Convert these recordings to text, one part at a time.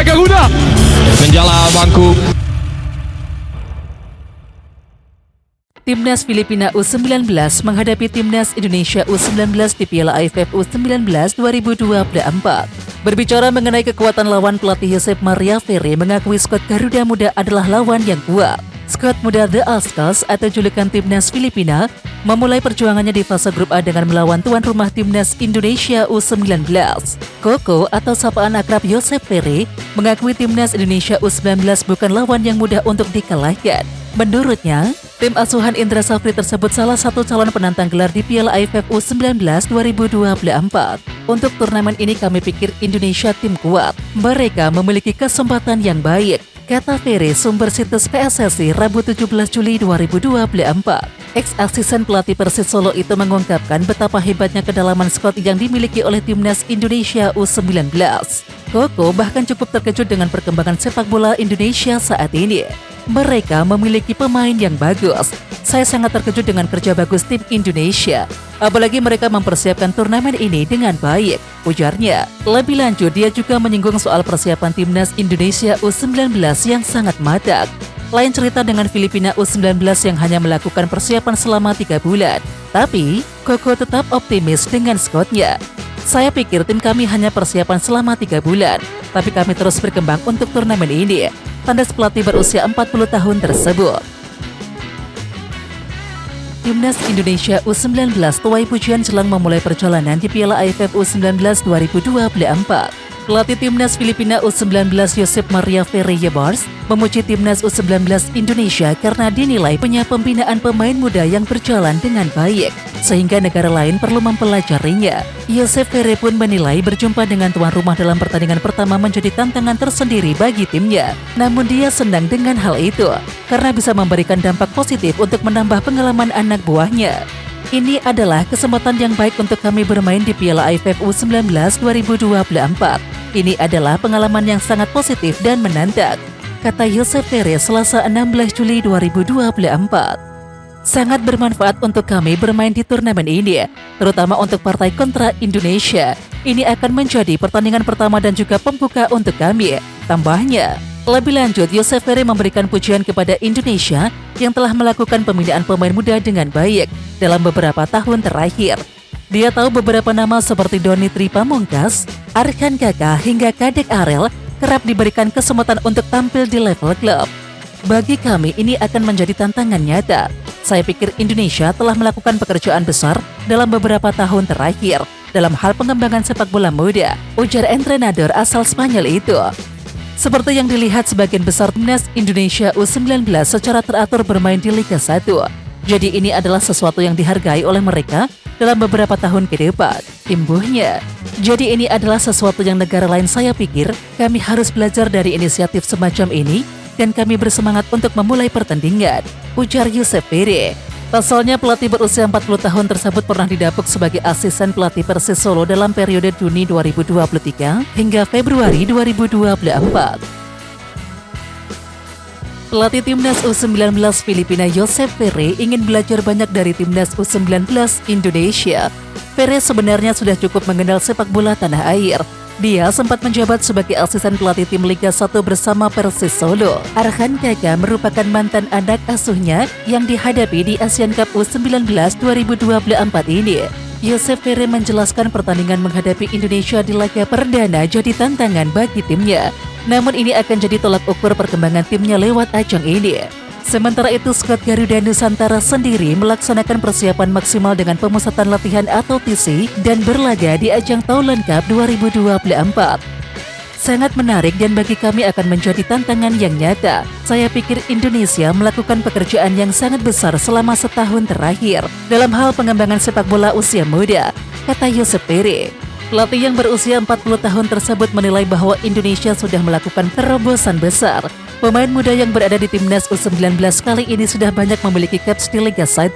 Garuda menjala bangku. Timnas Filipina U19 menghadapi Timnas Indonesia U19 di Piala AFF U19 2024. Berbicara mengenai kekuatan lawan, pelatih Josep Maria Ferre mengakui skuad Garuda Muda adalah lawan yang kuat. Skuad muda The Aztecas atau julukan Timnas Filipina memulai perjuangannya di fase grup A dengan melawan tuan rumah Timnas Indonesia U19. Koko atau sapaan akrab Josep Ferre mengakui Timnas Indonesia U19 bukan lawan yang mudah untuk dikalahkan. Menurutnya, tim asuhan Indra Safri tersebut salah satu calon penantang gelar di Piala AFF U19 2024. Untuk turnamen ini kami pikir Indonesia tim kuat. Mereka memiliki kesempatan yang baik, kata Ferre, sumber situs PSSI Rabu 17 Juli 2024. Ex-asisten pelatih Persis Solo itu mengungkapkan betapa hebatnya kedalaman skuad yang dimiliki oleh Timnas Indonesia U19. Koko bahkan cukup terkejut dengan perkembangan sepak bola Indonesia saat ini. Mereka memiliki pemain yang bagus. Saya sangat terkejut dengan kerja bagus tim Indonesia. Apalagi mereka mempersiapkan turnamen ini dengan baik, ujarnya. Lebih lanjut, dia juga menyinggung soal persiapan Timnas Indonesia U19 yang sangat matang. Lain cerita dengan Filipina U19 yang hanya melakukan persiapan selama 3 bulan. Tapi, Koko tetap optimis dengan skuadnya. Saya pikir tim kami hanya persiapan selama 3 bulan, tapi kami terus berkembang untuk turnamen ini. Tandas pelatih berusia 40 tahun tersebut. Timnas Indonesia U19 tuai pujian jelang memulai perjalanan di Piala AFF U19 2024. Pelatih Timnas Filipina U19 Josep Maria Ferre Yebars memuji Timnas U19 Indonesia karena dinilai punya pembinaan pemain muda yang berjalan dengan baik, sehingga negara lain perlu mempelajarinya. Josep Ferre pun menilai berjumpa dengan tuan rumah dalam pertandingan pertama menjadi tantangan tersendiri bagi timnya. Namun dia senang dengan hal itu, karena bisa memberikan dampak positif untuk menambah pengalaman anak buahnya. Ini adalah kesempatan yang baik untuk kami bermain di Piala AFF U19 2024. Ini adalah pengalaman yang sangat positif dan menantang, kata Josep Ferre Selasa 16 Juli 2024. Sangat bermanfaat untuk kami bermain di turnamen ini, terutama untuk partai kontra Indonesia. Ini akan menjadi pertandingan pertama dan juga pembuka untuk kami, tambahnya. Lebih lanjut, Josep Ferre memberikan pujian kepada Indonesia yang telah melakukan pembinaan pemain muda dengan baik dalam beberapa tahun terakhir. Dia tahu beberapa nama seperti Doni Tri Pamungkas, Arkan Kaka hingga Kadek Arel kerap diberikan kesempatan untuk tampil di level klub. Bagi kami ini akan menjadi tantangan nyata. Saya pikir Indonesia telah melakukan pekerjaan besar dalam beberapa tahun terakhir dalam hal pengembangan sepak bola muda, ujar entrenador asal Spanyol itu. Seperti yang dilihat, sebagian besar Timnas Indonesia U19 secara teratur bermain di Liga 1. Jadi ini adalah sesuatu yang dihargai oleh mereka dalam beberapa tahun ke depan, imbuhnya. Jadi ini adalah sesuatu yang negara lain, saya pikir kami harus belajar dari inisiatif semacam ini dan kami bersemangat untuk memulai pertandingan, ujar Josep Ferre. Pasalnya, pelatih berusia 40 tahun tersebut pernah didapuk sebagai asisten pelatih Persis Solo dalam periode Juni 2023 hingga Februari 2024. Pelatih Timnas U19 Filipina Josep Ferre ingin belajar banyak dari Timnas U19 Indonesia. Ferre sebenarnya sudah cukup mengenal sepak bola tanah air. Dia sempat menjabat sebagai asisten pelatih tim Liga 1 bersama Persis Solo. Arkan Kaka merupakan mantan anak asuhnya yang dihadapi di Asian Cup U19 2024 ini. Josep Ferre menjelaskan pertandingan menghadapi Indonesia di laga perdana jadi tantangan bagi timnya. Namun ini akan jadi tolak ukur perkembangan timnya lewat ajang ini. Sementara itu, skuad Garuda Nusantara sendiri melaksanakan persiapan maksimal dengan pemusatan latihan atau TC dan berlaga di ajang Thailand Cup 2024. Sangat menarik dan bagi kami akan menjadi tantangan yang nyata. Saya pikir Indonesia melakukan pekerjaan yang sangat besar selama setahun terakhir dalam hal pengembangan sepak bola usia muda, kata Josep Ferre. Pelatih yang berusia 40 tahun tersebut menilai bahwa Indonesia sudah melakukan terobosan besar. Pemain muda yang berada di Timnas U19 kali ini sudah banyak memiliki caps di Liga 1.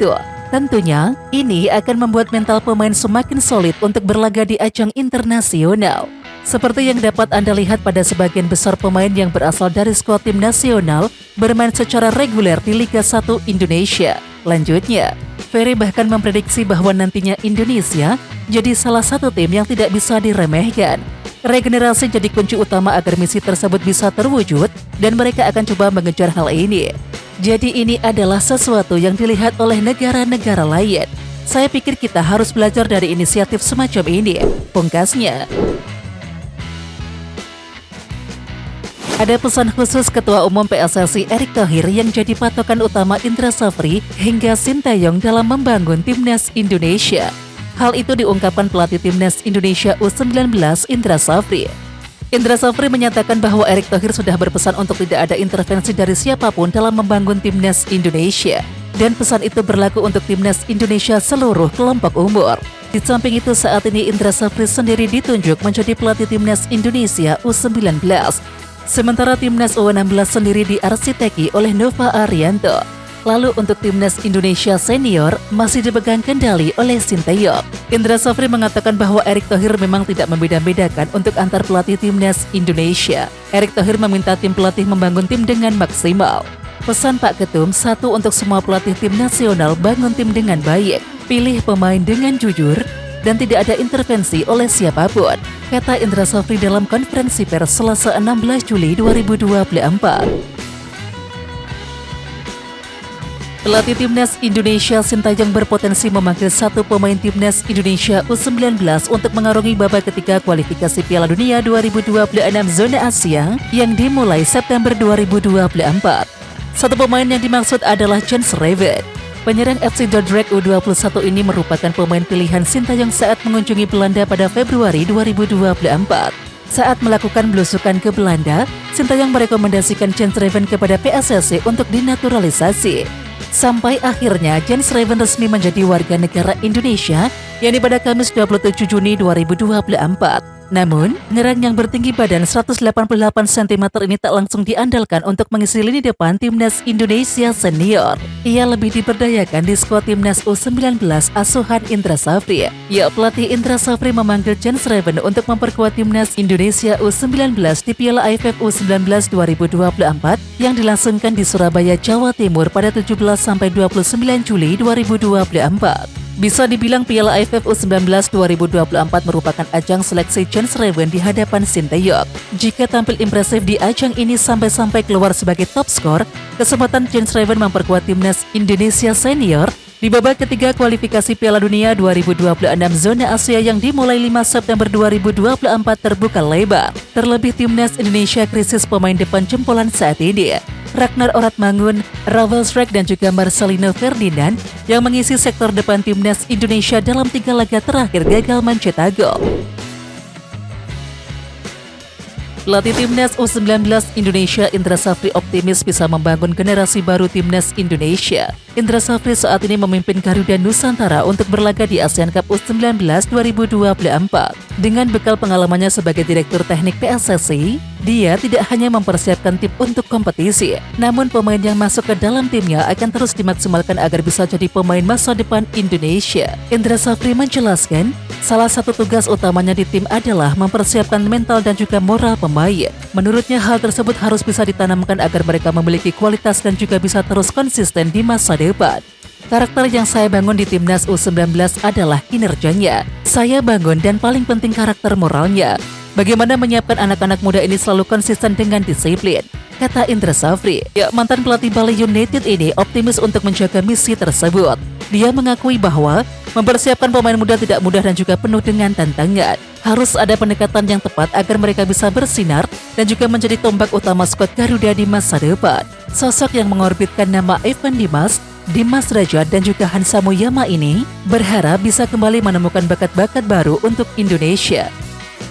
Tentunya, ini akan membuat mental pemain semakin solid untuk berlaga di ajang internasional. Seperti yang dapat Anda lihat pada sebagian besar pemain yang berasal dari skuad tim nasional bermain secara reguler di Liga 1 Indonesia. Lanjutnya, Ferre bahkan memprediksi bahwa nantinya Indonesia jadi salah satu tim yang tidak bisa diremehkan. Regenerasi jadi kunci utama agar misi tersebut bisa terwujud dan mereka akan coba mengejar hal ini. Jadi ini adalah sesuatu yang dilihat oleh negara-negara lain. Saya pikir kita harus belajar dari inisiatif semacam ini, pungkasnya. Ada pesan khusus Ketua Umum PSSI Erick Thohir yang jadi patokan utama Indra Safri hingga Sintayong dalam membangun timnas Indonesia. Hal itu diungkapkan pelatih timnas Indonesia U19 Indra Safri. Indra Safri menyatakan bahwa Erick Thohir sudah berpesan untuk tidak ada intervensi dari siapapun dalam membangun timnas Indonesia. Dan pesan itu berlaku untuk timnas Indonesia seluruh kelompok umur. Di samping itu saat ini Indra Safri sendiri ditunjuk menjadi pelatih timnas Indonesia U19. Sementara timnas U16 sendiri diarsiteki oleh Nova Arianto. Lalu untuk timnas Indonesia senior masih dipegang kendali oleh Sintayong. Indra Safri mengatakan bahwa Erick Thohir memang tidak membeda-bedakan untuk antar pelatih timnas Indonesia. Erick Thohir meminta tim pelatih membangun tim dengan maksimal. Pesan Pak Ketum, satu untuk semua pelatih tim nasional bangun tim dengan baik, pilih pemain dengan jujur, dan tidak ada intervensi oleh siapapun, kata Indra Safri dalam konferensi pers Selasa 16 Juli 2024. Pelatih timnas Indonesia Sintayong berpotensi memanggil satu pemain timnas Indonesia U19 untuk mengarungi babak ketiga kualifikasi Piala Dunia 2026 zona Asia yang dimulai September 2024. Satu pemain yang dimaksud adalah Jens Schreven. Penyerang FC Dordrecht U21 ini merupakan pemain pilihan Sintayong saat mengunjungi Belanda pada Februari 2024. Saat melakukan belusukan ke Belanda, Sintayong merekomendasikan Jens Schreven kepada PSSI untuk dinaturalisasi. Sampai akhirnya Jens Schreven resmi menjadi warga negara Indonesia, yakni pada Kamis 27 Juni 2024. Namun, penyerang yang bertinggi badan 188 cm ini tak langsung diandalkan untuk mengisi lini depan timnas Indonesia senior. Ia lebih diberdayakan di skuad timnas U19 asuhan Indra Safri. Ya, pelatih Indra Safri memanggil Jens Schreven untuk memperkuat timnas Indonesia U19 di Piala AFF U19 2024 yang dilangsungkan di Surabaya, Jawa Timur pada 17-29 Juli 2024. Bisa dibilang Piala AFF U19 2024 merupakan ajang seleksi Jens Schreven di hadapan Sintayong. Jika tampil impresif di ajang ini sampai keluar sebagai top skor, kesempatan Jens Schreven memperkuat timnas Indonesia senior di babak ketiga kualifikasi Piala Dunia 2026 zona Asia yang dimulai 5 September 2024 terbuka lebar. Terlebih timnas Indonesia krisis pemain depan jempolan saat ini. Ragnar Oratmangun, Ravel Schreck dan juga Marcelino Ferdinand yang mengisi sektor depan timnas Indonesia dalam 3 laga terakhir gagal mencetak gol. Pelatih timnas U19 Indonesia Indra Safri optimis bisa membangun generasi baru timnas Indonesia. Indra Safri saat ini memimpin Garuda Nusantara untuk berlaga di ASEAN Cup U19 2024. Dengan bekal pengalamannya sebagai Direktur Teknik PSSI, dia tidak hanya mempersiapkan tim untuk kompetisi, namun pemain yang masuk ke dalam timnya akan terus dimaksimalkan agar bisa jadi pemain masa depan Indonesia. Indra Safri menjelaskan, salah satu tugas utamanya di tim adalah mempersiapkan mental dan juga moral pemain. Menurutnya hal tersebut harus bisa ditanamkan agar mereka memiliki kualitas dan juga bisa terus konsisten di masa depan. Karakter yang saya bangun di timnas U19 adalah kinerjanya. Saya bangun dan paling penting karakter moralnya. Bagaimana menyiapkan anak-anak muda ini selalu konsisten dengan disiplin, kata Indra Safri. Ya, mantan pelatih Bali United ini optimis untuk menjaga misi tersebut. Dia mengakui bahwa mempersiapkan pemain muda tidak mudah dan juga penuh dengan tantangan. Harus ada pendekatan yang tepat agar mereka bisa bersinar dan juga menjadi tombak utama skuad Garuda di masa depan. Sosok yang mengorbitkan nama Evan Dimas Rajat dan juga Hansa Muyama ini berharap bisa kembali menemukan bakat-bakat baru untuk Indonesia.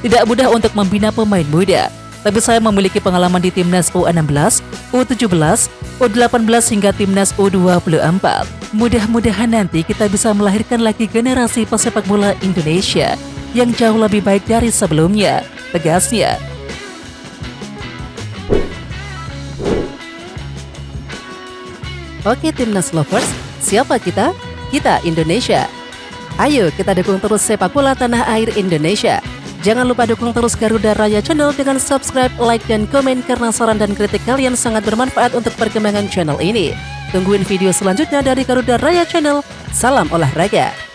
Tidak mudah untuk membina pemain muda, tapi saya memiliki pengalaman di timnas U16, U17, U18 hingga timnas U24. Mudah-mudahan nanti kita bisa melahirkan lagi generasi pesepak bola Indonesia yang jauh lebih baik dari sebelumnya, tegasnya. Oke Timnas Lovers, siapa kita? Kita Indonesia. Ayo kita dukung terus sepak bola tanah air Indonesia. Jangan lupa dukung terus Garuda Raya Channel dengan subscribe, like, dan komen karena saran dan kritik kalian sangat bermanfaat untuk perkembangan channel ini. Tungguin video selanjutnya dari Garuda Raya Channel. Salam olahraga.